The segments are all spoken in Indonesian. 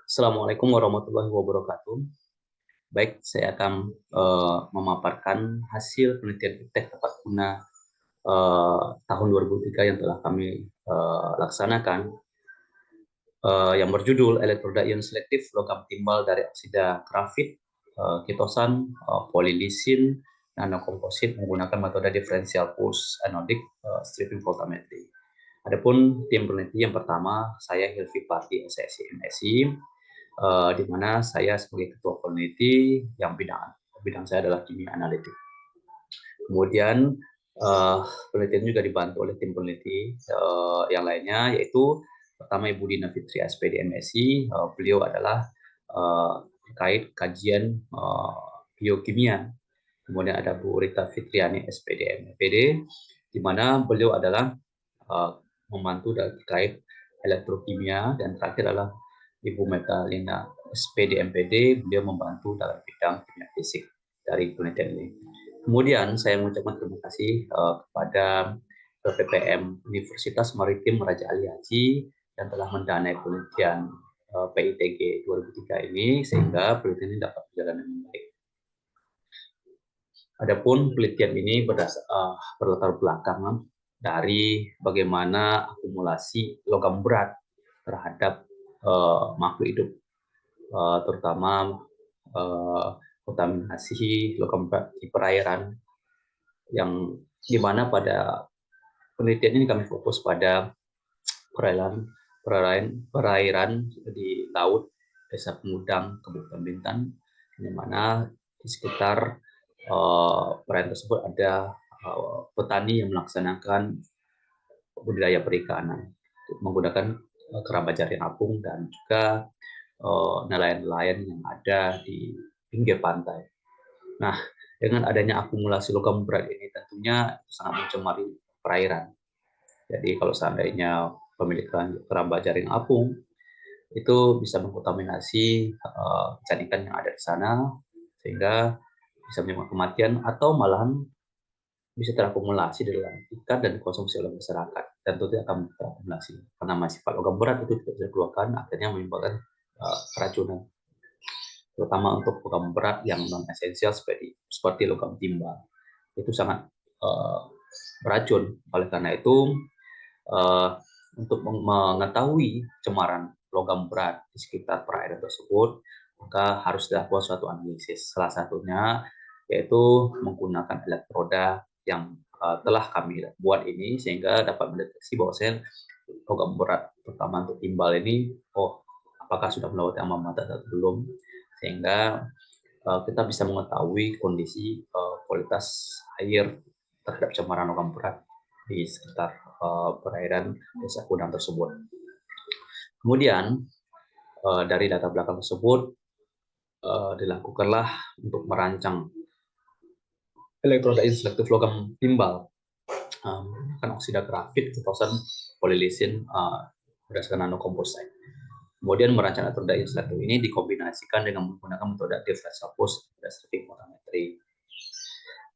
Assalamualaikum warahmatullahi wabarakatuh. Baik, saya akan memaparkan hasil penelitian iptek tepat guna tahun 2003 yang telah kami laksanakan, yang berjudul elektroda ion selektif logam timbal dari oksida grafit, kitosan, polilisin, nanokomposit menggunakan metode differential pulse anodic stripping voltammetry. Adapun tim peneliti yang pertama, saya Hilvi Parti, SSI MSI, di mana saya sebagai ketua peneliti yang bidang saya adalah kimia analitik. Kemudian penelitian juga dibantu oleh tim peneliti yang lainnya, yaitu pertama Ibu Dina Fitri SPD MSI, beliau adalah terkait kajian biokimia. Kemudian ada Bu Rita Fitriani SPD MPD, di mana beliau adalah membantu terkait elektrokimia, dan terakhir adalah Ibu Metalina SPD MPD, beliau membantu dalam bidang kimia fisik dari penelitian ini. Kemudian saya mengucapkan terima kasih kepada PPM Universitas Maritim Raja Ali Haji yang telah mendanai penelitian PITG 2003 ini, sehingga penelitian ini dapat berjalan dengan baik. Adapun penelitian ini berlatar belakang dari bagaimana akumulasi logam berat terhadap makhluk hidup, terutama kontaminasi logam berat di perairan, yang dimana pada penelitian ini kami fokus pada perairan di laut Desa Pengudang, Kabupaten Bintan, di mana di sekitar perairan tersebut ada petani yang melaksanakan budidaya perikanan menggunakan keramba jaring apung dan juga nelayan-nelayan yang ada di pinggir pantai. Nah, dengan adanya akumulasi logam berat ini tentunya sangat mencemari perairan. Jadi kalau seandainya pemilik keramba jaring apung itu bisa mengkontaminasi ikan ikan yang ada di sana, sehingga bisa menyebabkan kematian atau malahan bisa terakumulasi di dalam ikan dan dikonsumsi oleh masyarakat, dan tentunya akan terakumulasi karena sifat logam berat itu tidak bisa dikeluarkan, akhirnya menimbulkan keracunan, terutama untuk logam berat yang non esensial seperti logam timbal, itu sangat beracun. Oleh karena itu, untuk mengetahui cemaran logam berat di sekitar perairan tersebut, maka harus dilakukan suatu analisis. Salah satunya yaitu menggunakan elektroda yang telah kami buat ini, sehingga dapat mendeteksi bahwasanya logam berat terutama untuk timbal ini, apakah sudah melewati ambang batas atau belum, sehingga kita bisa mengetahui kondisi kualitas air terhadap cemaran logam berat di sekitar perairan Desa Pengudang tersebut. Kemudian dari data belakang tersebut dilakukanlah untuk merancang elektroda ion selektif logam timbal menggunakan oksida grafit, kitosan, polilisin berdasarkan nanokomposit. Kemudian merancang elektroda ion selektif ini dikombinasikan dengan menggunakan metode differential pulse stripping voltammetry.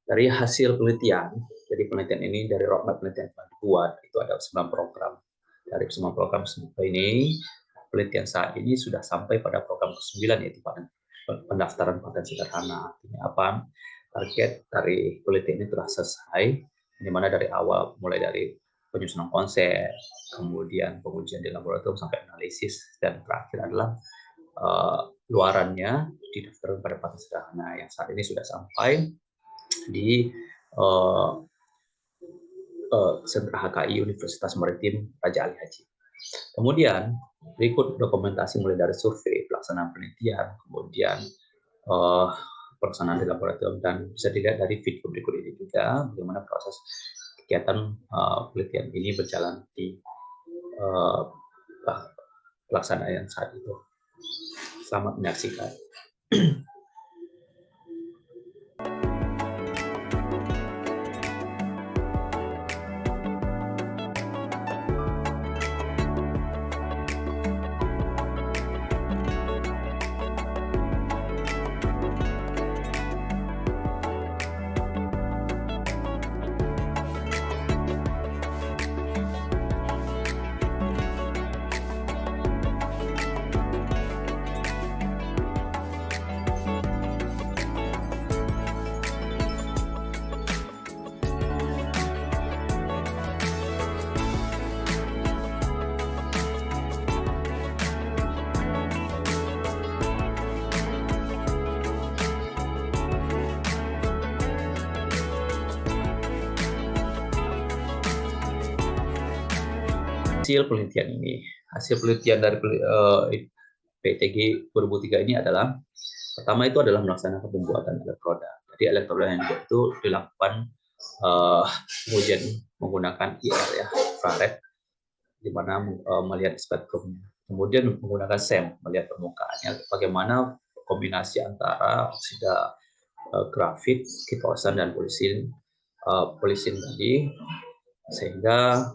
Dari hasil penelitian, jadi penelitian ini dari roadmap penelitian yang dibuat itu ada 9 program. Dari 9 program ini, penelitian saat ini sudah sampai pada program ke-9, yaitu pendaftaran paten sederhana. Artinya apa? Target dari penelitian ini telah selesai, di mana dari awal mulai dari penyusunan konsep, kemudian pengujian di laboratorium sampai analisis, dan terakhir adalah luarannya didaftarkan pada paten sederhana yang saat ini sudah sampai di Sentra HKI Universitas Maritim Raja Ali Haji. Kemudian berikut dokumentasi mulai dari survei, pelaksanaan penelitian, kemudian pelaksanaan di laboratorium, dan bisa dilihat dari video berikut ini juga bagaimana proses kegiatan penelitian ini berjalan di pelaksanaan saat itu. Selamat menyaksikan. Hasil penelitian ini, hasil penelitian dari PTG 2003 ini adalah pertama itu adalah melaksanakan pembuatan elektroda. Jadi elektroda yang dibuat itu dilakukan pengujian menggunakan IR ya, infrared, di mana melihat spektrumnya. Kemudian menggunakan SEM, melihat permukaannya, bagaimana kombinasi antara oksida grafit, kitosan, dan polisin tadi, sehingga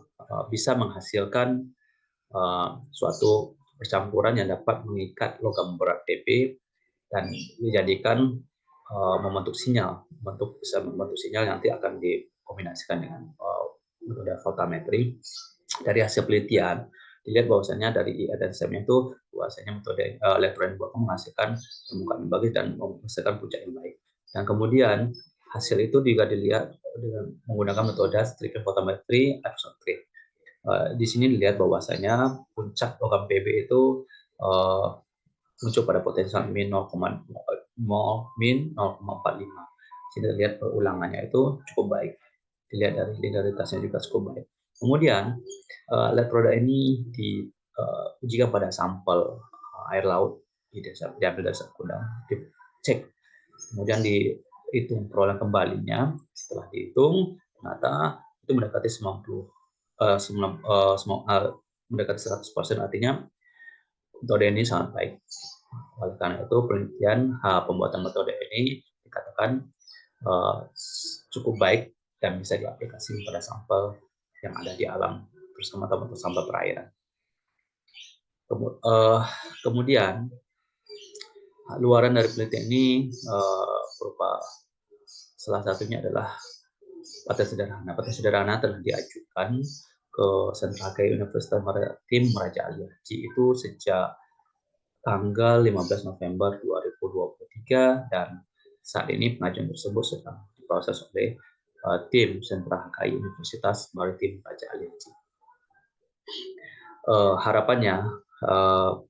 bisa menghasilkan suatu percampuran yang dapat mengikat logam berat Pp dan dijadikan membentuk sinyal, bisa membentuk sinyal nanti akan dikombinasikan dengan metode voltammetri. Dari hasil penelitian dilihat bahwasanya dari IR dan SEM itu bahwasanya metode elektron yang menghasilkan permukaan yang bagus dan menghasilkan puncak yang baik. Dan kemudian hasil itu juga dilihat dengan menggunakan metode strict voltammetri absorptive. Di sini dilihat bahwasanya puncak logam Pb itu muncul pada potensial min 0,45. Sini lihat perulangannya itu cukup baik. Dilihat dari linearitasnya juga cukup baik. Kemudian elektroda ini diujikan pada sampel air laut diambil dari sekudang, dicek, kemudian dihitung perolehan kembalinya. Setelah dihitung ternyata itu mendekati 100%, artinya metode ini sangat baik. Oleh karena itu penelitian pembuatan metode ini dikatakan cukup baik dan bisa diaplikasikan pada sampel yang ada di alam, terutama sampel perairan. Kemudian luaran dari penelitian ini berupa salah satunya adalah paten sederhana. Paten sederhana telah diajukan ke Sentra KAI Universitas Maritim Raja Ali Haji itu sejak tanggal 15 November 2023 dan saat ini pengajuan tersebut sedang diproses oleh tim Sentra KAI Universitas Maritim Raja Ali Haji. Harapannya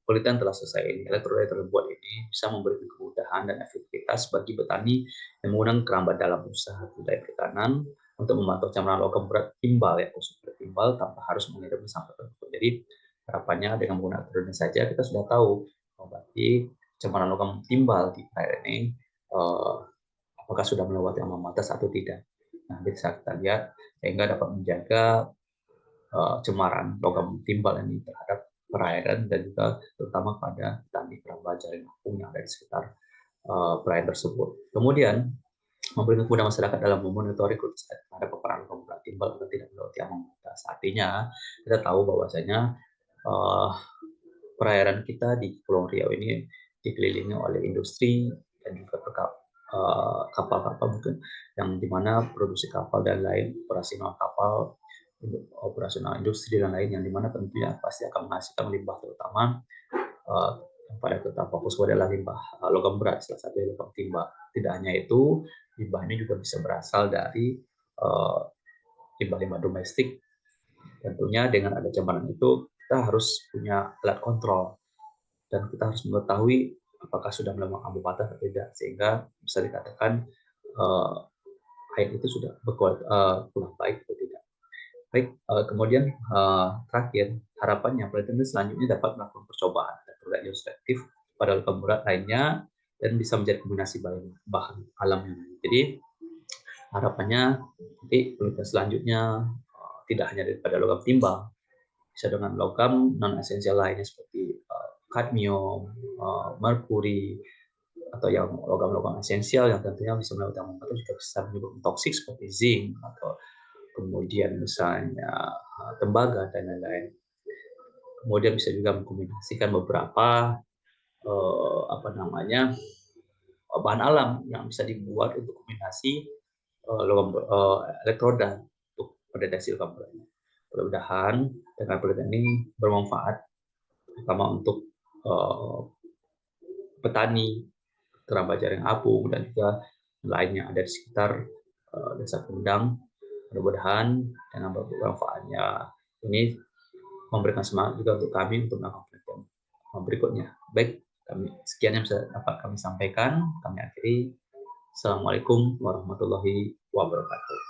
penelitian telah selesai ini, elektroda terbuat ini bisa memberikan kemudahan dan efektivitas bagi petani yang menggunakan kerambat dalam usaha budidaya perikanan untuk memantau campuran logam berat timbal ya, khusus timbal tanpa harus mengirimnya sampai ke. Jadi harapannya dengan menggunakan elektroda saja kita sudah tahu berarti campuran logam timbal di air ini apakah sudah melewati ambang batas atau tidak. Nah, bisa kita lihat sehingga dapat menjaga cemaran logam timbal ini terhadap perairan dan juga terutama pada petani keramba jaring apung yang ada di sekitar perairan tersebut. Kemudian memberikan kepada masyarakat dalam memonitoring terhadap peperangan logam berat timbal atau tidak melewati ambang batas. Artinya kita tahu bahwasanya perairan kita di Pulau Riau ini dikelilingi oleh industri dan juga kapal-kapal mungkin yang dimana produksi kapal dan lain operasional kapal, operasional industri dan lain yang dimana tentunya pasti akan menghasilkan limbah terutama yang pada kita fokus adalah limbah logam berat, salah satu logam timbal. Tidak hanya itu, limbah ini juga bisa berasal dari limbah-limbah domestik. Tentunya dengan ada campuran itu kita harus punya alat kontrol dan kita harus mengetahui apakah sudah melewati ambang batas atau tidak, sehingga bisa dikatakan air itu sudah kurang baik atau tidak. Baik, kemudian terakhir harapannya penelitian selanjutnya dapat melakukan percobaan elektroda ilustratif pada logam berat lainnya dan bisa menjadi kombinasi bahan alam yang lain. Jadi harapannya nanti penelitian selanjutnya tidak hanya daripada logam timbal, bisa dengan logam non esensial lainnya seperti kadmium, merkuri, atau yang logam-logam esensial yang tentunya bisa melewati ambang batas juga bisa menyebabkan toksik seperti zinc atau kemudian misalnya tembaga dan lain-lain. Kemudian bisa juga mengkombinasikan beberapa bahan alam yang bisa dibuat untuk kombinasi elektroda untuk pendeteksi logam berat. Mudah-mudahan dengan penelitian ini bermanfaat, terutama untuk petani keramba jaring apung dan juga lainnya ada di sekitar desa Kendang. Mudah-mudahan dengan bermanfaatnya ini memberikan semangat juga untuk kami untuk melakukan penelitian berikutnya. Baik, sekian yang bisa dapat kami sampaikan. Kami akhiri. Assalamualaikum warahmatullahi wabarakatuh.